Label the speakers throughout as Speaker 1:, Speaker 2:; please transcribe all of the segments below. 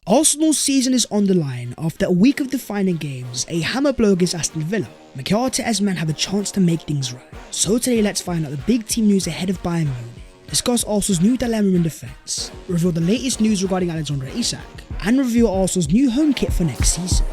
Speaker 1: Arsenal's season is on the line after a week of defining games, a hammer blow against Aston Villa. Mikel Arteta's men have a chance to make things right. So today let's find out the big team news ahead of Bayern Munich, discuss Arsenal's new dilemma in defence, reveal the latest news regarding Isak, and reveal Arsenal's new home kit for next season.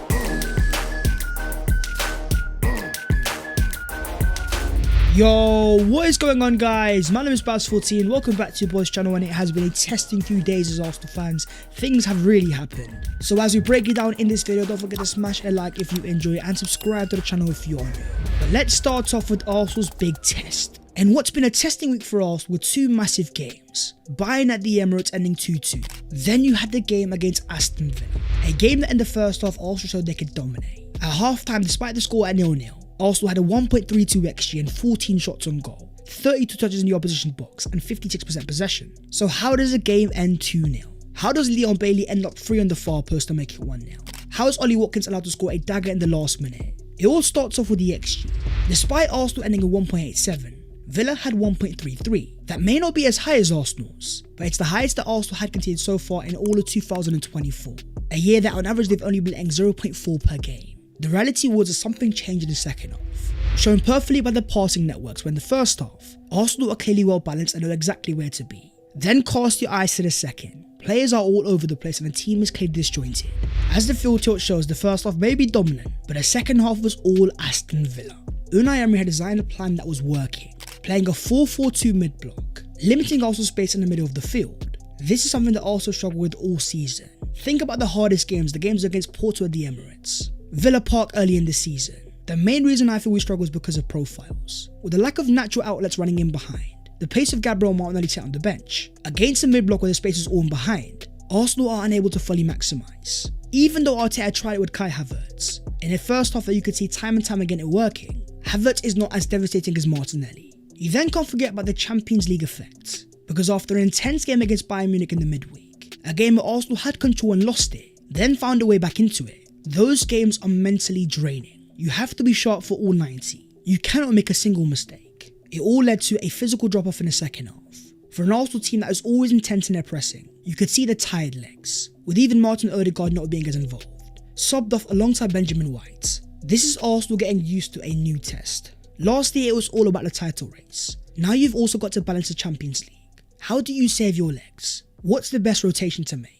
Speaker 1: Yo, what is going on guys? My name is Baz14, welcome back to your boys channel, and it has been a testing few days as Arsenal fans. Things have really happened. So as we break it down in this video, don't forget to smash a like if you enjoy it and subscribe to the channel if you are new. But let's start off with Arsenal's big test. And what's been a testing week for Arsenal with two massive games. Bayern at the Emirates ending 2-2. Then you had the game against Aston Villa. A game that in the first half Arsenal showed they could dominate. At half-time, despite the score at 0-0, Arsenal had a 1.32 XG and 14 shots on goal, 32 touches in the opposition box and 56% possession. So how does a game end 2-0? How does Leon Bailey end up 3 on the far post to make it 1-0? How is Ollie Watkins allowed to score a dagger in the last minute? It all starts off with the XG. Despite Arsenal ending at 1.87, Villa had 1.33. That may not be as high as Arsenal's, but it's the highest that Arsenal had conceded so far in all of 2024, a year that on average they've only been letting 0.4 per game. The reality was that something changed in the second half, shown perfectly by the passing networks when in the first half, Arsenal are clearly well balanced and know exactly where to be. Then cast your eyes to the second. Players are all over the place and the team is clearly disjointed. As the field tilt shows, the first half may be dominant, but the second half was all Aston Villa. Unai Emery had designed a plan that was working, playing a 4-4-2 mid-block, limiting Arsenal's space in the middle of the field. This is something that Arsenal struggled with all season. Think about the hardest games, the games against Porto at the Emirates, Villa Park early in the season. The main reason I feel we struggle is because of profiles. With the lack of natural outlets running in behind, the pace of Gabriel Martinelli sat on the bench, against the mid-block where the space is all in behind, Arsenal are unable to fully maximise. Even though Arteta tried it with Kai Havertz, in the first half that you could see time and time again it working, Havertz is not as devastating as Martinelli. You then can't forget about the Champions League effect, because after an intense game against Bayern Munich in the midweek, a game where Arsenal had control and lost it, then found a way back into it, those games are mentally draining. You have to be sharp for all 90. You cannot make a single mistake. It all led to a physical drop-off in the second half. For an Arsenal team that is always intense in their pressing, you could see the tired legs, with even Martin Odegaard not being as involved, subbed off alongside Benjamin White. This is Arsenal getting used to a new test. Last year it was all about the title race. Now you've also got to balance the Champions League. How do you save your legs? What's the best rotation to make?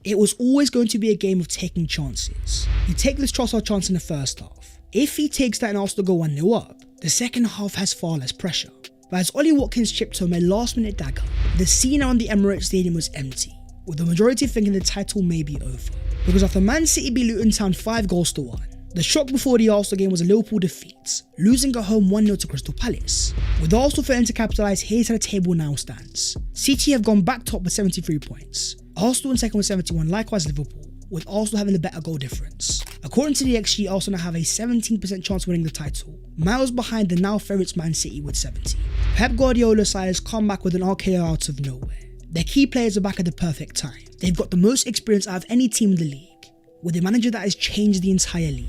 Speaker 1: It was always going to be a game of taking chances. You take this Trossard chance in the first half. If he takes that and Arsenal go 1-0 up, the second half has far less pressure. But as Ollie Watkins chipped home a last minute dagger, the scene around the Emirates Stadium was empty, with the majority thinking the title may be over. Because after Man City beat Luton Town 5-1, the shock before the Arsenal game was a Liverpool defeat, losing at home 1-0 to Crystal Palace. With Arsenal failing to capitalise, here's how the table now stands. City have gone back top with 73 points. Arsenal in second with 71, likewise Liverpool, with Arsenal having the better goal difference. According to the XG, Arsenal now have a 17% chance of winning the title, miles behind the now favourites Man City with 70. Pep Guardiola's side has come back with an RKO out of nowhere. Their key players are back at the perfect time. They've got the most experience out of any team in the league, with a manager that has changed the entire league.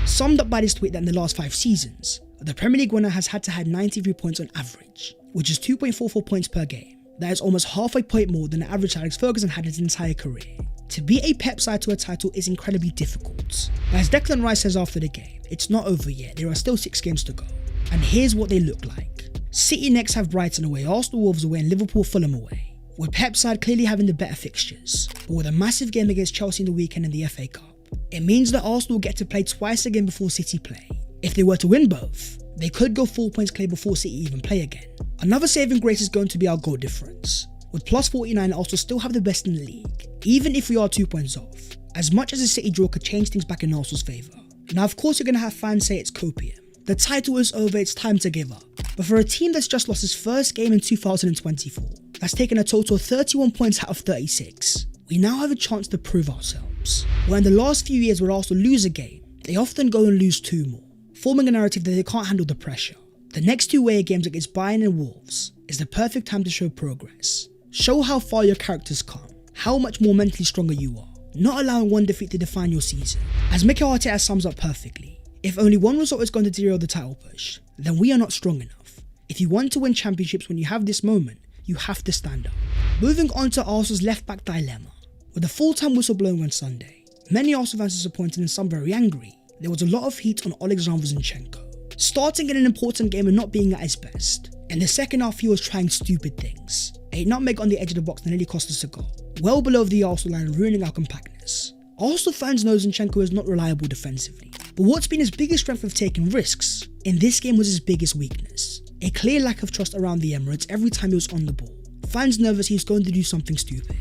Speaker 1: Summed up by this tweet that in the last 5 seasons, the Premier League winner has had to have 93 points on average, which is 2.44 points per game. That is almost half a point more than the average Alex Ferguson had his entire career. To beat a Pep side to a title is incredibly difficult. But as Declan Rice says after the game, it's not over yet, there are still 6 games to go. And here's what they look like. City next have Brighton away, Arsenal Wolves away and Liverpool Fulham away, with Pep's side clearly having the better fixtures, but with a massive game against Chelsea in the weekend in the FA Cup. It means that Arsenal get to play twice again before City play. If they were to win both, they could go 4 points clear before City even play again. Another saving grace is going to be our goal difference. With plus 49, Arsenal still have the best in the league, even if we are 2 points off. As much as a City draw could change things back in Arsenal's favour. Now of course you're going to have fans say it's copium. The title is over, it's time to give up. But for a team that's just lost its first game in 2024, that's taken a total of 31 points out of 36, we now have a chance to prove ourselves. Where in the last few years where Arsenal lose a game, they often go and lose 2 more, forming a narrative that they can't handle the pressure. The next 2 away games against Bayern and Wolves is the perfect time to show progress. Show how far your characters come, how much more mentally stronger you are, not allowing one defeat to define your season. As Mikel Arteta sums up perfectly, if only one result is going to derail the title push, then we are not strong enough. If you want to win championships when you have this moment, you have to stand up. Moving on to Arsenal's left back dilemma. With the full-time whistle blowing on Sunday, many Arsenal fans disappointed and some very angry. There was a lot of heat on Alexander Zinchenko, starting in an important game and not being at his best. In the second half, he was trying stupid things. A nutmeg on the edge of the box that nearly cost us a goal, well below the Arsenal line, ruining our compactness. Arsenal fans know Zinchenko is not reliable defensively, but what's been his biggest strength of taking risks in this game was his biggest weakness. A clear lack of trust around the Emirates every time he was on the ball. Fans nervous he was going to do something stupid.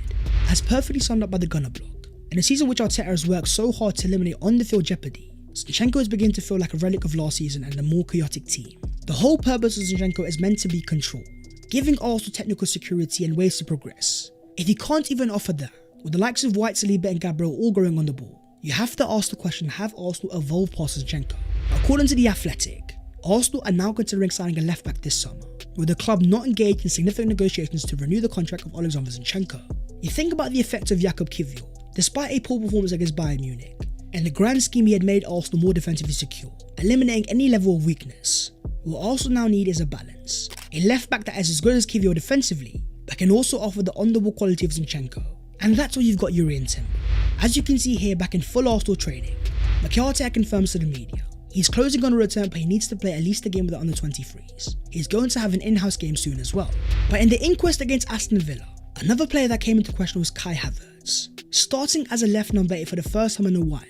Speaker 1: As perfectly summed up by the Gunner blog. In a season which Arteta has worked so hard to eliminate on-the-field jeopardy, Zinchenko is beginning to feel like a relic of last season and a more chaotic team. The whole purpose of Zinchenko is meant to be control, giving Arsenal technical security and ways to progress. If he can't even offer that, with the likes of White, Saliba and Gabriel all going on the ball, you have to ask the question, have Arsenal evolved past Zinchenko? According to The Athletic, Arsenal are now considering signing a left-back this summer, with the club not engaged in significant negotiations to renew the contract of Alexander Zinchenko. You think about the effect of Jakub Kiwior. Despite a poor performance against Bayern Munich, in the grand scheme he had made Arsenal more defensively secure, eliminating any level of weakness. What Arsenal now need is a balance. A left-back that is as good as Kiwior defensively, but can also offer the on-the-ball quality of Zinchenko. And that's where you've got Yuri and Timber. As you can see here, back in full Arsenal training, Mikel confirms to the media. He's closing on a return, but he needs to play at least a game with the under-23s. He's going to have an in-house game soon as well. But in the inquest against Aston Villa, another player that came into question was Kai Havertz. Starting as a left number 8 for the first time in a while.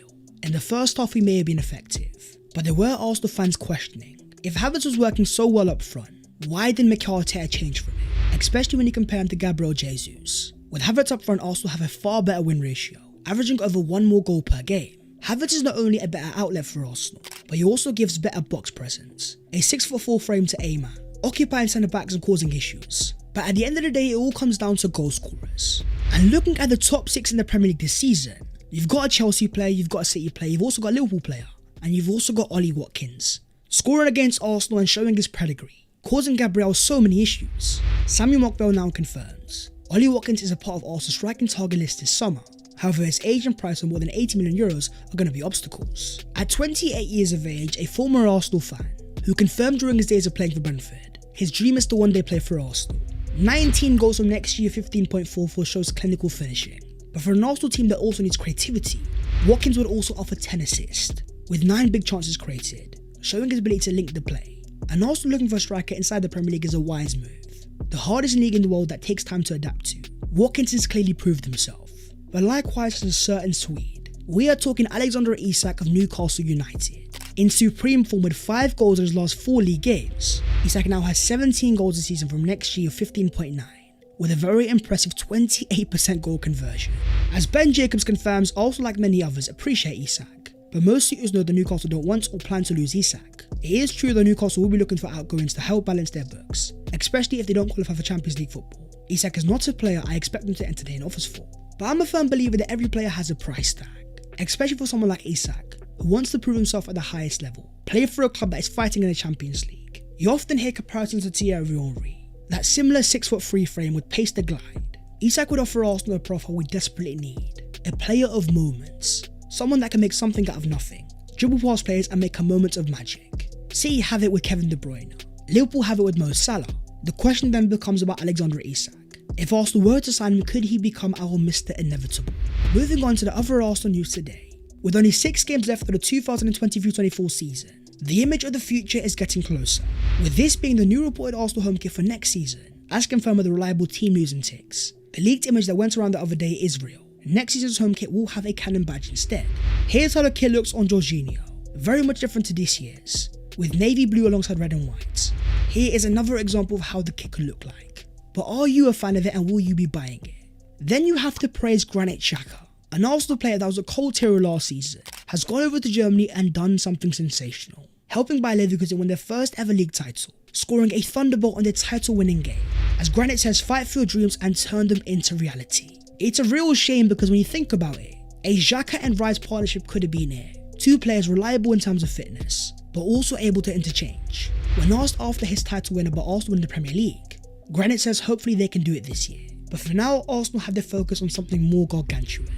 Speaker 1: In the first half he may have been effective, but there were Arsenal fans questioning. If Havertz was working so well up front, why did Mikel change from it? Especially when you compare him to Gabriel Jesus. With Havertz up front, Arsenal have a far better win ratio, averaging over 1 more goal per game. Havertz is not only a better outlet for Arsenal, but he also gives better box presence. A 6'4" frame to aim at, occupying centre backs and causing issues. But at the end of the day, it all comes down to goal scorers. And looking at the top 6 in the Premier League this season, you've got a Chelsea player, you've got a City player, you've also got a Liverpool player, and you've also got Ollie Watkins. Scoring against Arsenal and showing his pedigree, causing Gabriel so many issues. Samuel Mokbel now confirms Ollie Watkins is a part of Arsenal's striking target list this summer. However, his age and price of more than €80 million are going to be obstacles. At 28 years of age, a former Arsenal fan, who confirmed during his days of playing for Brentford, his dream is to one day play for Arsenal. 19 goals from next year, 15.44 shows clinical finishing. But for an Arsenal team that also needs creativity, Watkins would also offer 10 assists, with 9 big chances created, showing his ability to link the play. And Arsenal looking for a striker inside the Premier League is a wise move. The hardest league in the world that takes time to adapt to. Watkins has clearly proved himself. But likewise as a certain Swede, we are talking Alexander Isak of Newcastle United. In supreme form with 5 goals in his last 4 league games, Isak now has 17 goals this season from next year of 15.9, with a very impressive 28% goal conversion. As Ben Jacobs confirms, also like many others appreciate Isak, but most suitors know that Newcastle don't want or plan to lose Isak. It is true that Newcastle will be looking for outgoings to help balance their books, especially if they don't qualify for Champions League football. Isak is not a player I expect them to entertain offers for, but I'm a firm believer that every player has a price tag, especially for someone like Isak, who wants to prove himself at the highest level, play for a club that is fighting in the Champions League. You often hear comparisons to Thierry Henry, that similar 6'3" frame with pace to glide. Isak would offer Arsenal a profile we desperately need, a player of moments, someone that can make something out of nothing, dribble past players and make a moment of magic. City have it with Kevin De Bruyne, Liverpool have it with Mo Salah. The question then becomes about Alexander Isak. If Arsenal were to sign him, could he become our Mr. Inevitable? Moving on to the other Arsenal news today. With only 6 games left for the 2023-24 season, the image of the future is getting closer, with this being the new reported Arsenal home kit for next season, as confirmed by the reliable Team News and Ticks. The leaked image that went around the other day is real. Next season's home kit will have a cannon badge instead. Here's how the kit looks on Jorginho, very much different to this year's, with navy blue alongside red and white. Here is another example of how the kit could look like. But are you a fan of it and will you be buying it? Then you have to praise Granit Xhaka, an Arsenal player that was a cold hero last season, has gone over to Germany and done something sensational, helping Bayer Leverkusen win their first ever league title, scoring a thunderbolt on their title winning game. As Granit says, fight for your dreams and turn them into reality. It's a real shame because when you think about it, a Xhaka and Rice partnership could have been here. 2 players reliable in terms of fitness, but also able to interchange. When asked after his title win about Arsenal in the Premier League, Granit says hopefully they can do it this year. But for now, Arsenal have their focus on something more gargantuan.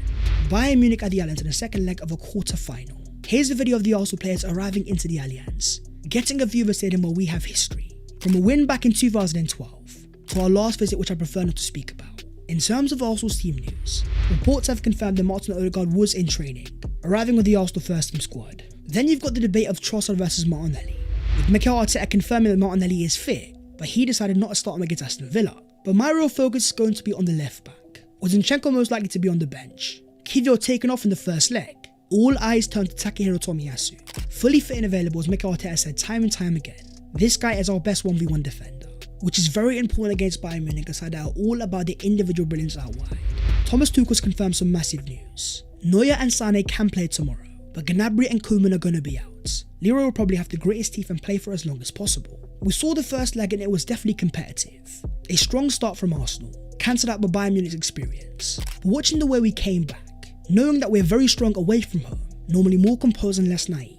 Speaker 1: Bayern Munich at the Allianz in the second leg of a quarter-final. Here's a video of the Arsenal players arriving into the Allianz, getting a view of a stadium where we have history. From a win back in 2012, to our last visit which I prefer not to speak about. In terms of Arsenal's team news, reports have confirmed that Martin Odegaard was in training, arriving with the Arsenal first team squad. Then you've got the debate of Trossard versus Martinelli, with Mikel Arteta confirming that Martinelli is fit, but he decided not to start him against Aston Villa. But my real focus is going to be on the left back, with Zinchenko most likely to be on the bench, Kiwior taken off in the first leg. All eyes turned to Takehiro Tomiyasu. Fully fit and available, as Mikel Arteta said time and time again. This guy is our best 1v1 defender, which is very important against Bayern Munich, as they are all about the individual brilliance out wide. Thomas Tuchel's confirmed some massive news. Neuer and Sané can play tomorrow, but Gnabry and Koeman are going to be out. Leroy will probably have the greatest teeth and play for as long as possible. We saw the first leg and it was definitely competitive. A strong start from Arsenal, cancelled out by Bayern Munich's experience. But watching the way we came back, knowing that we're very strong away from home, normally more composed and less naive.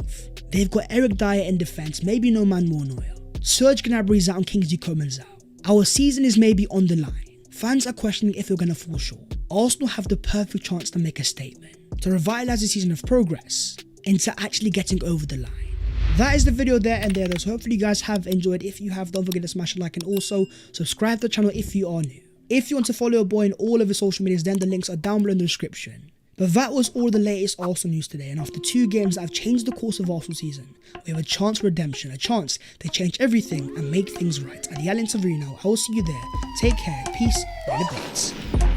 Speaker 1: They've got Eric Dyer in defence, maybe no man more Neuer. Serge Gnabry's out and Kingsley Coman's out. Our season is maybe on the line. Fans are questioning if we're going to fall short. Arsenal have the perfect chance to make a statement, to revitalise a season of progress, into actually getting over the line. That is the video there and there though, so hopefully you guys have enjoyed. If you have, don't forget to smash a like and also subscribe to the channel if you are new. If you want to follow your boy on all of his social medias, then the links are down below in the description. But that was all the latest Arsenal news today, and after 2 games that have changed the course of Arsenal season, we have a chance for redemption, a chance to change everything and make things right at the Allianz Arena. I will see you there. Take care, peace, and a bit.